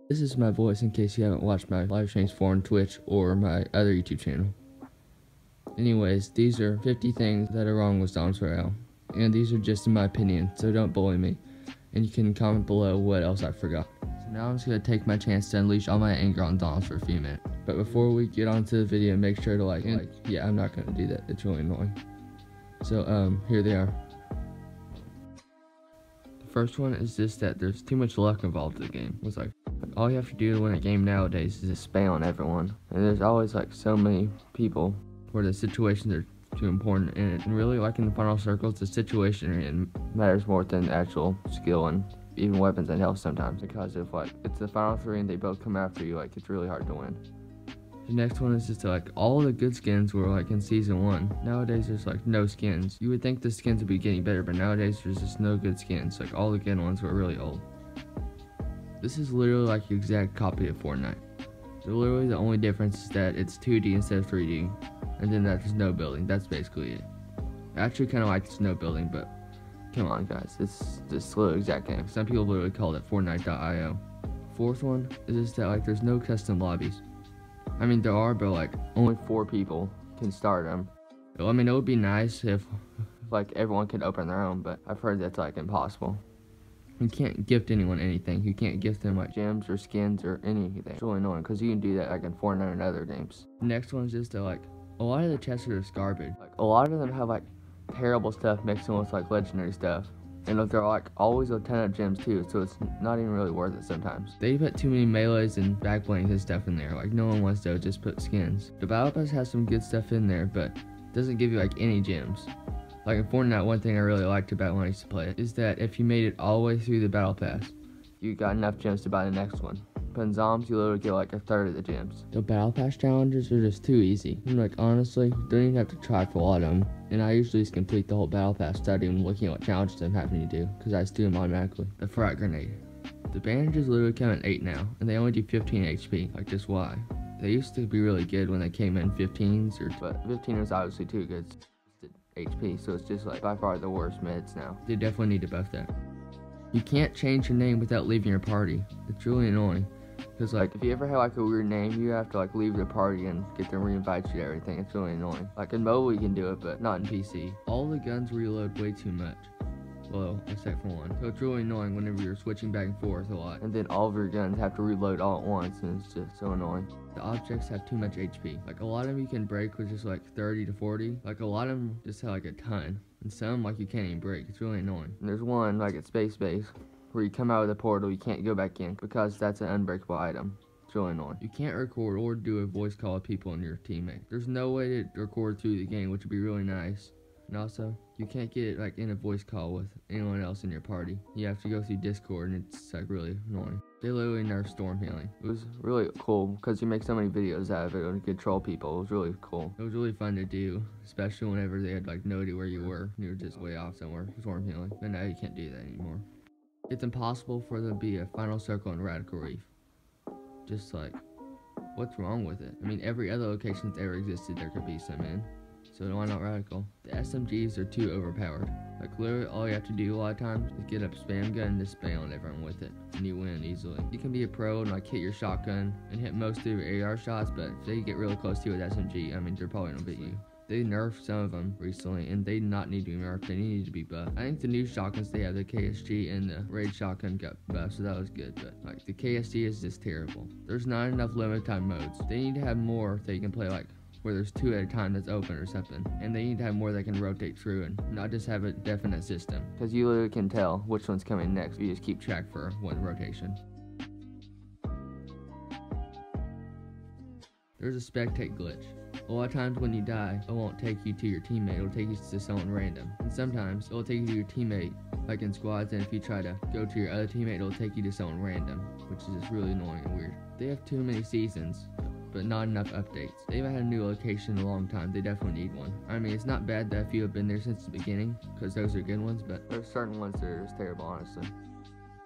This is my voice in case you haven't watched my live streams for on Twitch or my other YouTube channel. Anyways, these are 50 things that are wrong with ZombsRoyale, and these are just in my opinion, so don't bully me. And you can comment below what else I forgot. So now I'm just going to take my chance to unleash all my anger on Zombs for a few minutes. But before we get on to the video, make sure to yeah, I'm not going to do that, it's really annoying. So here they are. The first one is just that there's too much luck involved in the game. It's like all you have to do to win a game nowadays is just spam on everyone. And there's always like so many people where the situations are too important, and really like in the final circles, the situation matters more than the actual skill and even weapons and health sometimes, because if like it's the final three and they both come after you, like it's really hard to win. The next one is just like all the good skins were like in season 1. Nowadays there's like no skins. You would think the skins would be getting better, but nowadays there's just no good skins. Like all the good ones were really old. This is literally like the exact copy of Fortnite. So literally the only difference is that it's 2D instead of 3D, and then there's no building. That's basically it. I actually kind of like the snow building, but come on guys, it's just literally exact game. Some people literally call it Fortnite.io. Fourth one is just that like there's no custom lobbies. I mean there are, but like only 4 people can start them. I mean it would be nice if like everyone could open their own, but I've heard that's like impossible. You can't gift anyone anything. You can't gift them like gems or skins or anything. It's really annoying because you can do that like in Fortnite and other games. The next one is just that like a lot of the chests are just garbage. Like a lot of them have like terrible stuff mixed in with like legendary stuff. And they're like always a ton of gems too, so it's not even really worth it sometimes. They put too many melees and backblings and stuff in there. Like no one wants to just put skins. The battle pass has some good stuff in there, but doesn't give you like any gems. Like in Fortnite, one thing I really liked about when I used to play it is that if you made it all the way through the battle pass, you got enough gems to buy the next one. But in Zombs, you literally get like a third of the gems. The battle pass challenges are just too easy. And like honestly, you don't even have to try for a lot of them. And I usually just complete the whole battle pass without even looking at what challenges I'm having to do, because I just do them automatically. The frag grenade. The bandages literally come in 8 now, and they only do 15 HP. Like just why? They used to be really good when they came in 15s, but 15 was obviously too good. HP, so it's just like by far the worst meds now. They definitely need to buff that. You can't change your name without leaving your party. It's really annoying. Because like if you ever have like a weird name, you have to like leave the party and get them re-invite you to everything. It's really annoying. Like in mobile you can do it, but not in PC. All the guns reload way too much. Well, except for one. So it's really annoying whenever you're switching back and forth a lot. And then all of your guns have to reload all at once, and it's just so annoying. The objects have too much HP. Like a lot of them you can break with just like 30 to 40. Like a lot of them just have like a ton. And some like you can't even break. It's really annoying. And there's one like at Space Base where you come out of the portal, you can't go back in because that's an unbreakable item. It's really annoying. You can't record or do a voice call with people in your teammate. There's no way to record through the game, which would be really nice. And also, you can't get like in a voice call with anyone else in your party. You have to go through Discord, and it's like really annoying. They literally nerfed storm healing. It was really cool because you make so many videos out of it and you could troll people. It was really cool. It was really fun to do, especially whenever they had like no idea where you were. You were just way off somewhere, storm healing. But now you can't do that anymore. It's impossible for there to be a final circle in Radical Reef. Just like, what's wrong with it? I mean, every other location that's ever existed, there could be some in. So why not Radical? The SMGs are too overpowered. Like literally all you have to do a lot of times is get a spam gun and just spam on everyone with it, and you win easily. You can be a pro and like hit your shotgun and hit most of your AR shots, but if they get really close to you with SMG, I mean they're probably gonna beat you. They nerfed some of them recently, and they not need to be nerfed, they need to be buffed. I think the new shotguns they have, the KSG and the Raid shotgun got buffed, so that was good, but like the KSG is just terrible. There's not enough limited time modes. They need to have more that you can play like where there's 2 at a time that's open or something, and they need to have more that can rotate through and not just have a definite system, because you literally can tell which one's coming next if you just keep track for one rotation. There's a spectate glitch. A lot of times when you die, it won't take you to your teammate, it'll take you to someone random. And sometimes it'll take you to your teammate, like in squads, and if you try to go to your other teammate, it'll take you to someone random, which is just really annoying and weird. They have too many seasons, but not enough updates. They haven't had a new location in a long time. They definitely need one. I mean, it's not bad that a few have been there since the beginning, because those are good ones, but there's certain ones that are just terrible, honestly.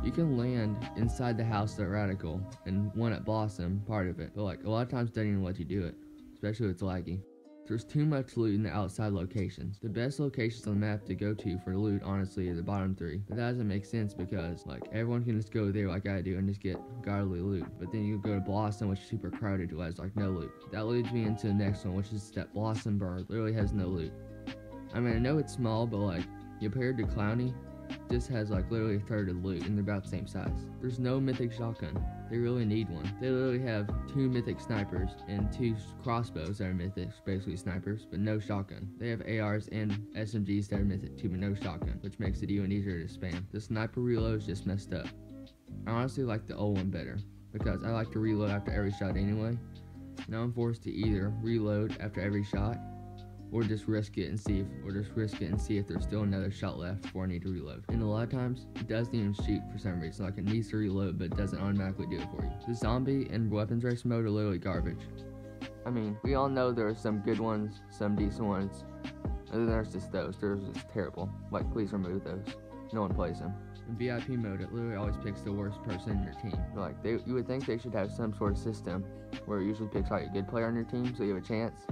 You can land inside the house at Radical, and one at Blossom, part of it, but like a lot of times they don't even let you do it, especially if it's laggy. There's too much loot in the outside locations. The best locations on the map to go to for loot, honestly, are the bottom 3. But that doesn't make sense because, like, everyone can just go there like I do and just get godly loot. But then you go to Blossom, which is super crowded, who has, like, no loot. That leads me into the next one, which is that Blossom Bird literally has no loot. I mean, I know it's small, but, like, compared to Clowny, this has, like, literally a third of the loot, and they're about the same size. There's no mythic shotgun. They really need one. They literally have 2 mythic snipers and 2 crossbows that are mythics, basically snipers, but no shotgun. They have ARs and SMGs that are mythic too, but no shotgun, which makes it even easier to spam. The sniper reload is just messed up. I honestly like the old one better, because I like to reload after every shot anyway. Now I'm forced to either reload after every shot, or just risk it and see if there's still another shot left before I need to reload. And a lot of times it doesn't even shoot for some reason, like it needs to reload but it doesn't automatically do it for you. The zombie and weapons race mode are literally garbage. I mean, we all know there are some good ones, some decent ones, and then there's just those. They're just terrible. Like, please remove those. No one plays them. In VIP mode, it literally always picks the worst person in your team. Like, you would think they should have some sort of system where it usually picks like a good player on your team so you have a chance.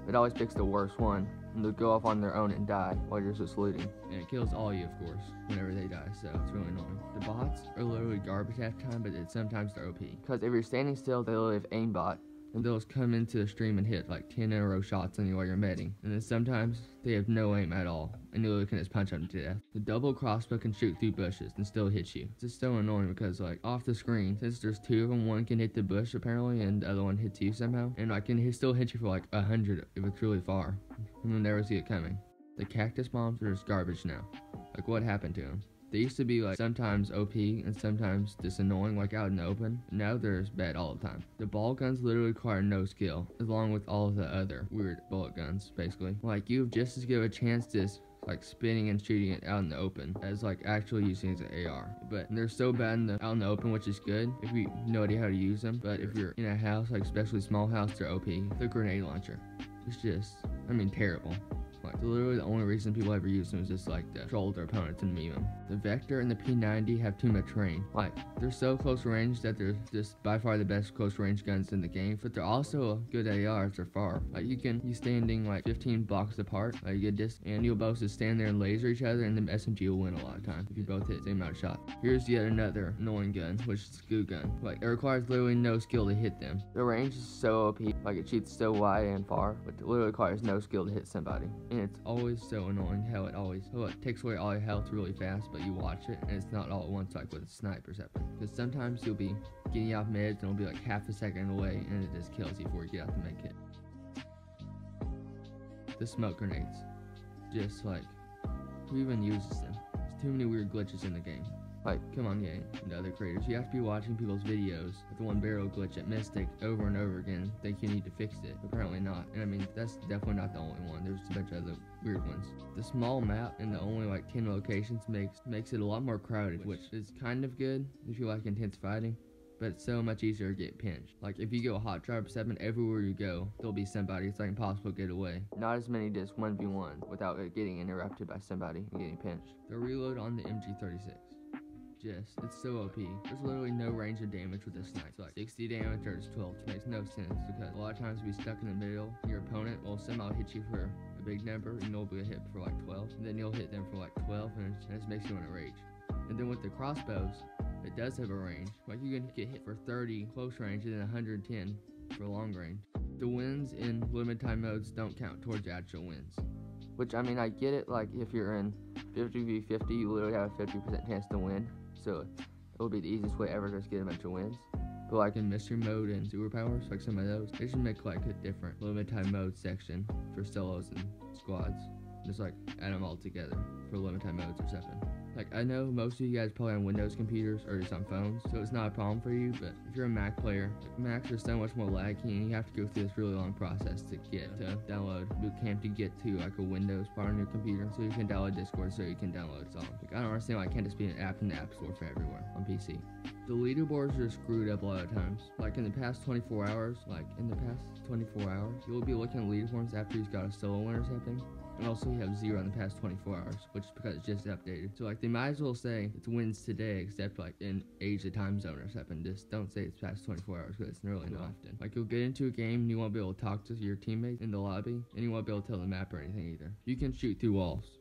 It always picks the worst one, and they'll go off on their own and die while you're just looting. And it kills all you, of course, whenever they die, so it's really annoying. The bots are literally garbage half the time, but sometimes they're OP. Because if you're standing still, they literally have aimbot, and they'll just come into the stream and hit like 10 in a row shots on you while you're medding. And then sometimes they have no aim at all, and you literally can just punch them to death. The double crossbow can shoot through bushes and still hit you. It's just so annoying because, like, off the screen, since there's 2 of them, one can hit the bush apparently, and the other one hits you somehow. And I can still hit you for like 100 if it's really far, and you'll never see it coming. The cactus bombs are just garbage now. Like, what happened to them? They used to be like sometimes OP and sometimes just annoying, like out in the open. Now they're just bad all the time. The ball guns literally require no skill, along with all of the other weird bullet guns, basically. Like, you have just as good of a chance to like spinning and shooting it out in the open as like actually using it as an AR. But they're so bad out in the open, which is good if you have no idea how to use them. But if you're in a house, like especially small house, they're OP. The grenade launcher, it's just, I mean, terrible. Like, literally the only reason people ever use them is just like to troll their opponents and meme them. The Vector and the P90 have too much range. Like, they're so close range that they're just by far the best close range guns in the game, but they're also a good AR if they're far. Like, you standing like 15 blocks apart, like you get and you'll both just stand there and laser each other, and the SMG will win a lot of times if you both hit the same amount of shots. Here's yet another annoying gun, which is Goo Gun. Like, it requires literally no skill to hit them. The range is so OP, like it shoots so wide and far, but it literally requires no skill to hit somebody. And it's always so annoying how it takes away all your health really fast, but you watch it and it's not all at once like with a sniper or something. Because sometimes you'll be getting off meds and it'll be like half a second away and it just kills you before you get out the med kit. The smoke grenades. Just like, who even uses them? There's too many weird glitches in the game. Like, come on, game, and other creators. You have to be watching people's videos with the one barrel glitch at Mystic over and over again. Think you need to fix it. Apparently not. And I mean, that's definitely not the only one. There's a bunch of other weird ones. The small map and the only like 10 locations makes it a lot more crowded, which is kind of good if you like intense fighting. But it's so much easier to get pinched. Like, if you go hot drop 7, everywhere you go, there'll be somebody. It's like impossible to get away. Not as many just 1v1 without getting interrupted by somebody and getting pinched. The reload on the MG36. It's so OP. There's literally no range of damage with this sniper. It's like 60 damage or just 12, which makes no sense because a lot of times you'll be stuck in the middle. Your opponent will somehow hit you for a big number and you'll be hit for like 12. And then you'll hit them for like 12 and it just makes you want to rage. And then with the crossbows, it does have a range. Like, you can get hit for 30 close range and then 110 for long range. The wins in limited time modes don't count towards the actual wins. Which, I mean, I get it, like if you're in 50v50, you literally have a 50% chance to win. So it'll be the easiest way ever to just get a bunch of wins. But like in mystery mode and superpowers, like some of those, they should make like a different limited time mode section for solos and squads. Just like add them all together for limited time modes or something. Like, I know most of you guys probably on Windows computers or just on phones, so it's not a problem for you, but if you're a Mac player, like, Macs are so much more laggy and you have to go through this really long process to get to download Boot Camp to get to like a Windows part on your computer, so you can download Discord so you can download songs. Like, I don't understand why it can't just be an app in the App Store for everywhere on PC. The leaderboards are screwed up a lot of times. Like in the past 24 hours, you'll be looking at leaderboards after he's got a solo win or something. And also you have 0 in the past 24 hours, which is because it's just updated. So like they might as well say it's wins today, except like in Asia time zone or something. Just don't say it's past 24 hours because it's really not often. Like you'll get into a game and you won't be able to talk to your teammates in the lobby, and you won't be able to tell the map or anything either. You can shoot through walls.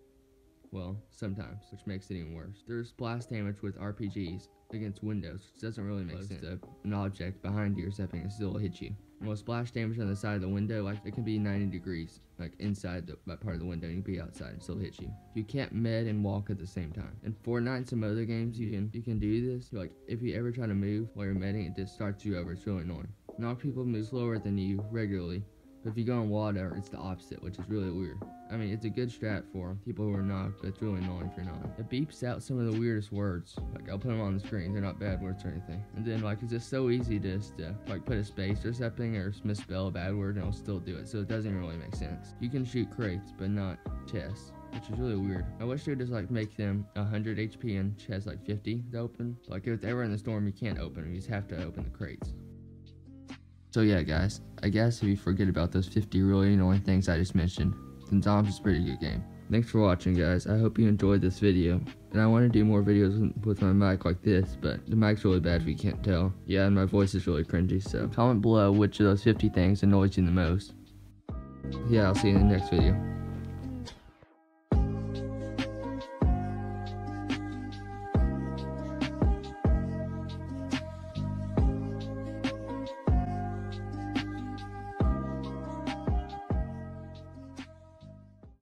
Well, sometimes, which makes it even worse. There's splash damage with RPGs against windows, which doesn't really make sense. An object behind you or something and still hit you. Well, splash damage on the side of the window, like it can be 90 degrees, like inside that part of the window, and you can be outside and still hit you. You can't med and walk at the same time. In Fortnite and some other games, you can do this. Like if you ever try to move while you're medding, it just starts you over. It's really annoying. Not people move slower than you regularly. But if you go in water, it's the opposite, which is really weird. I mean, it's a good strat for people who are not, but it's really annoying if you're not. It beeps out some of the weirdest words. Like, I'll put them on the screen. They're not bad words or anything. And then, like, it's just so easy to just, like, put a space or something or misspell a bad word and it'll still do it. So it doesn't really make sense. You can shoot crates, but not chests, which is really weird. I wish they would just, like, make them 100 HP and chests, like, 50 to open. Like, if it's ever in the storm, you can't open them. You just have to open the crates. So yeah, guys, I guess if you forget about those 50 really annoying things I just mentioned, then Zombs is a pretty good game. Thanks for watching, guys. I hope you enjoyed this video. And I want to do more videos with my mic like this, but the mic's really bad if you can't tell. Yeah, and my voice is really cringy, so comment below which of those 50 things annoys you the most. Yeah, I'll see you in the next video.